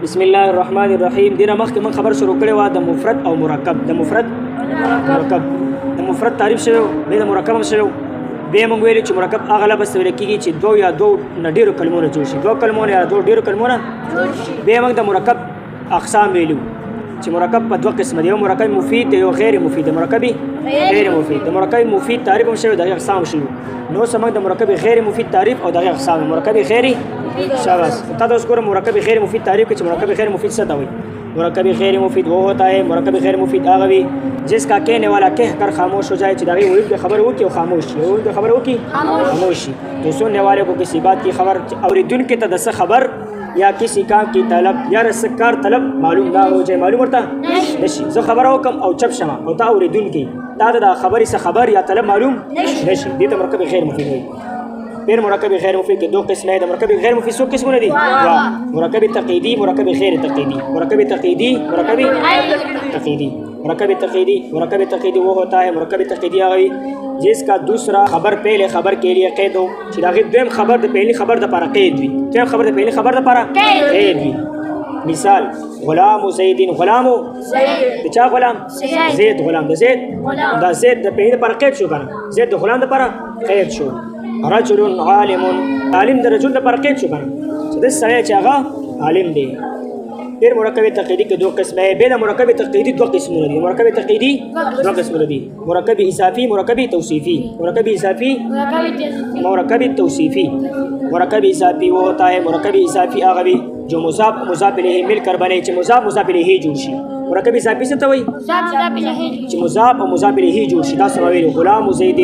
بسم الله الرحمن الرحیم. دینه مخکې من خبر شروع کړی و د مفرد او مرکب. د مفرد تعریف شوی، بیا د مرکب هم شوی. بیا موږ ویلي چې مرکب هغه لفظ ویل کېږي چې دو یا دو نه ډېرو کلمو نه جوړ شي، دو کلمو نه یا دو ډېرو کلمو نه جوړ شي. بیا موږ د مرکب اقسام ویلو چې مرکب په دوه قسمه دی، یو مرکب مفید دی یو غیر مفید دی. مرکب غیر مفید، د مرکب مفید تعریف هم شوی، دغه اقسام شوي. نو سمنګ د مرکب غیر مفید تعریف او دغه اقسام. مرکب غیر شاباش تا اس کو مرکب غیر مفید تعریف کہ مرکب غیر مفید سے ہوئی. مرکب غیر مفید وہ ہوتا ہے، مرکب غیر مفید آغوی جس کا کہنے والا کہہ کر خاموش ہو جائے، چداغی وہی کی خبر ہو کہ خاموش ہے، وہی کی خبر ہو کہ خاموش ہے. تو سننے والے کو کسی بات کی خبر اور دن کے تدس خبر یا کسی کام کی طلب یا رسکار طلب معلوم نہ ہو جائے، معلوم ہوتا نشی زو خبر ہو کم او چپ شما ہوتا اور دن کی تا دا خبر سے خبر یا طلب معلوم نشی. یہ تو مرکب غیر مفید ہوئی. پھر مرکب غیر مفید کے دو قسم ہیں. مرکب غیر مفید سو قسم نہیں دی، مرکب تقییدی، مرکب غیر تقییدی. مرکب تقییدی، مرکب تقییدی، مرکب تقییدی. مرکب تقییدی وہ ہوتا ہے، مرکب تقییدی آگئی جس کا دوسرا خبر پہلے خبر کے لیے قید ہو. چراغی دویم خبر د پہلی خبر د پارا قید بھی، دویم خبر د پہلی خبر د پارا قید بھی. مثال غلام زید، غلام چا غلام زید، غلام د زید دا زید د پہلی پارا قید شو کنا، زید د غلام د پارا قید شو. رجل عالم، عالم د رجل د پارا قید شو کنا، دس سړی چې هغه عالم دی. پھر مرکب تقییدی کے دو قسم ہے. بین مرکب تقییدی دو قسم دی، مرکب تقییدی دو قسم دی، مرکب اضافی، مرکب توصیفی. مرکب اضافی، مرکب توصیفی. مرکب اضافی وہ ہوتا ہے، مرکب اضافی آغوی جو مضاف مضاف الیہ مل کر بنے، چې مضاف مضاف الیہ جوړ شي. مرکب اضافی څه ته وایي؟ چې مضاف او مضاف الیہ جوړ شي. دا سموي غلام زید،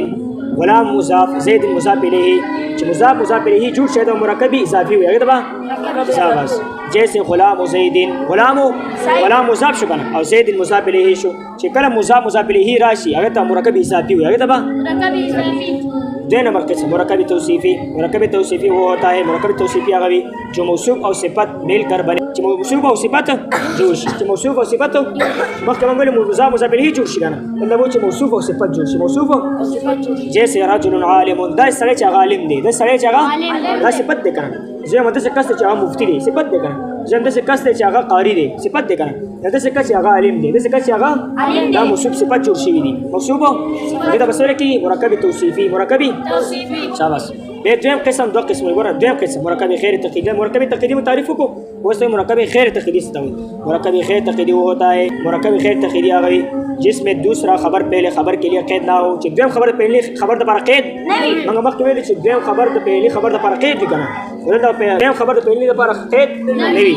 غلام مضاف، زید مضاف الیہ، چې مضاف مضاف الیہ جوړ شي دا مرکب اضافی وي. هغه دا بس جیسے غلام زید، غلام مضاف شو کنا او زید مضاف الیہ شو، چې کله مضاف مضاف الیہ راشي هغه ته مرکب اضافی وي. هغه دا مرکب اضافی. دو نمبر قسم مرکب توصیفی. مرکب توصیفی وہ ہوتا ہے، مرکب توصیفی آغوی جو موصوف اور صفت مل کر بنے، چې موصوف اور صفت جوړ شي. چې موصوف اور صفت مخکې موږ ویل مضاف مضاف الیہ جوړ شي کنه، مطلب چې موصوف اور صفت جوړ شي. موصوف اور صفت جیسے رجل عالم، دا سړی چې هغه عالم دی، دا سړی چې هغه دا صفت دی کنه. زه مده څه کس چې هغه مفتی دی، صفت دی کنه. زه مده څه کس چې هغه قاری دی، صفت دی کنه. مده څه کس چې هغه عالم دی، مده څه کس چې هغه دا موصوف صفت جوړ شوی دی. موصوف دا بسره کې مرکب توصیفی، مرکب توصیفی. شاباش. یہ دویم قسم دو قسم ہے. دویم قسم مرکب غیر تقییدی. مرکب تقییدی متعارف کو وہ سے مرکب غیر تقییدی سے ہوئی. مرکب غیر تقییدی وہ ہوتا ہے، مرکب غیر تقییدی آگئی جس میں دوسرا خبر پہلے خبر کے لیے قید نہ ہو. چې دویم خبر پہلی خبر د پر قید منګه مخکې ویل چې دویم خبر د پہلی خبر د پر قید دی کنه، ولدا دویم خبر د پہلی د پر قید نه وي.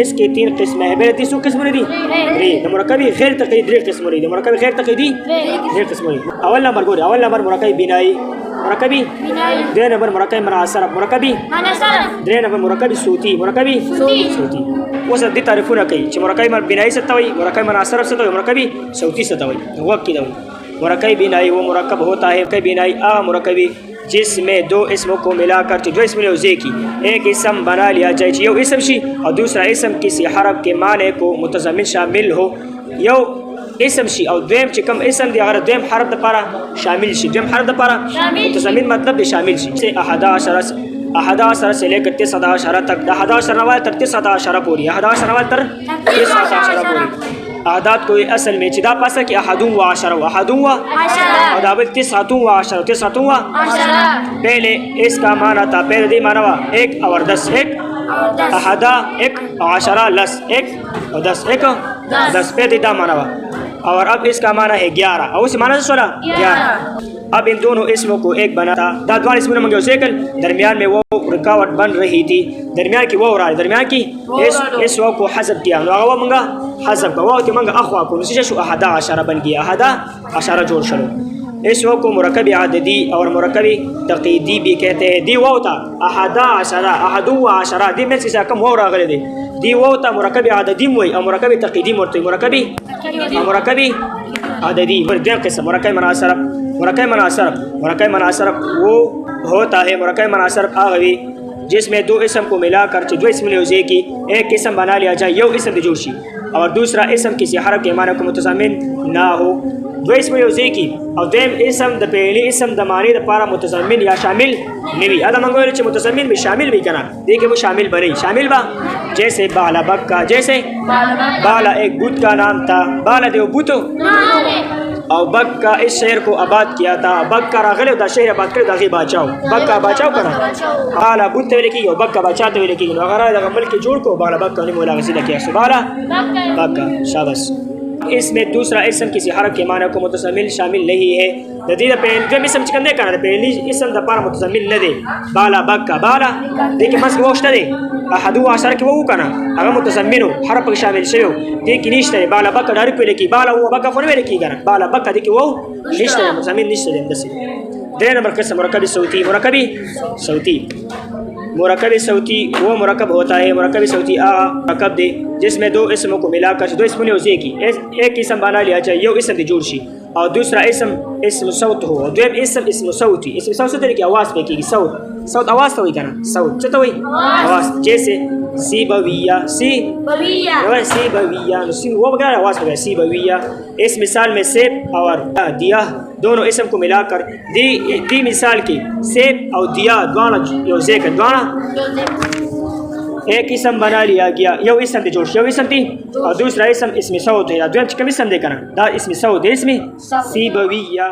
اس کے تین قسم ہیں. بے تیسو قسم نہیں دی د مرکب غیر تقییدی قسم نہیں دی. مرکب غیر تقییدی غیر قسم نہیں. اول نمبر ګور، اول نمبر مرکب بنائی، مرکبی. دو نمبر مرکب مناصر، مرکبی. درې نمبر مرکب صوتی، مرکبی صوتی. اوس د تعریفونه کوي چې مرکب بنائی څه ته وایي، مرکب مناصر څه ته وایي، مرکب صوتی څه ته وایي. وقت کې دی مرکب بنائی وہ مرکب ہوتا ہے، مرکب بنائی مرکبی جس میں دو اسموں کو ملا کر جو اسم لوزے کی ایک اسم بنا لیا جائے، یو اسم شی اور دوسرا اسم کسی حرف کے معنی کو متضمن شامل ہو. یو اسم شی او دویم چې کوم اسم دی هغه دویم حرف د پاره شامل شي، دویم حرف د پاره متضمن مطلب دی شامل شي. سے 11 سے لے کر 19 تک، 11 نوال تر 19 پوری، 11 نوال تر 19 پوری. اعداد کو اصل میں چدا پاسا کہ احدون و عشرہ، احدون و عشرہ، اور 9 و 10، 9 و 10. پہلے اس کا معنی تھا، پہلے دی معنی ہوا 1 اور 10، 1 احدہ 1 عشرہ لس 1 اور 10، 1 10 پہلے دا معنی ہوا. اور اب اس کا معنی ہے 11، اور اس معنی سے 11. اب ان دونوں اسموں کو ایک بنا تھا. دادوان اسموں نے منگے سیکل درمیان میں وہ رکاوٹ بن رہی تھی، درمیان کی وہ رہا، درمیان کی اس وہ کو حذف کیا. وہ منگا حذف کا وہ منگا اخوا کو نسیجہ شو 11 بن گیا، 11 جوڑ شلو. اس وہ کو مرکب عددی اور مرکب تقییدی بھی کہتے ہیں. دی وہ تھا 11، 11 دی میں سے کم وہ راغلے دے. دی وہ تھا مرکب عددی موئی اور مرکب تقییدی مرتی، مرکب عددی. دویم قسم مرکب مناصر. مرکب مناصر وہ ہوتا ہے، مرکب مناصر آغوی جس میں دو اسم کو ملا کر دو اسم یوزے کی ایک اسم بنا لیا جائے یو اسم دی جوڑ شي اور دوسرا اسم کسی حرف کے معنی کو متضمن نہ ہو دو اسم یوزے کی او دیم اسم د پہلی اسم د معنی د پارا متضمن یا شامل نوی ادا منگوئے چھ متضمن بھی شامل بھی کنا دیکھیں وہ شامل بنی شامل با جیسے بالا بکا جیسے بالا ایک بت کا نام تھا بالا دیو بتو اور بکا اس شہر کو آباد کیا تھا بکا راغلے دا شہر آباد کرے دا غی باچاو بکا باچاو کرا بالا بت ویلے کی بکا باچاتے ویلے کی اگر دا ملک جوڑ کو بالا بکا نے مولا غزیدہ کیا سو بالا بکا شابس اس میں دوسرا اسم کسی حرف کے معنی کو متضمن شامل نہیں ہے جدید پہن جو اسم چکندے کرنا پہلی اسم دا پارا متضمن نہ دے بالا بکا بالا دیکھ مسک وقت دے احدو عشر کی وہ کنا اگر متضمن حرف شامل شیو دیکھ نشتے بالا بکا ڈارک پہ لکی بالا وہ بکا خون میں لکی گنا بالا بکا دیکھ وہ نشتے متضمن نشتے دسی دے نمبر قسم مرکبی صوتی مرکب صوتی وہ مرکب ہوتا ہے مرکب صوتی مرکب دے جس میں دو اسموں کو ملا کر دو اسم یوزے کی ایک اسم بنا لیا جائے یو اسم دی جوڑ شي اور دوسرا اسم صوت ہو اور دویم اسم صوتی اسم صوت کی آواز پہ کی صوت آواز تو ہوئی کنا صوت چتا ہوئی آواز جیسے سی بویہ سی بویہ سی وہ بغیر آواز پہ سی بویہ اس مثال میں سیب اور دیا دونوں اسم کو ملا کر دی مثال کی سیب اور دیا دوانا یوزے کر دوانا ایک اسم بنا لیا گیا یو اسم دی جوڑ یو اسم دی اور دوسرا اسم صوت ہے دویم چکم اسم دے کرنا دا اسم صوت ہے اسم سی بویہ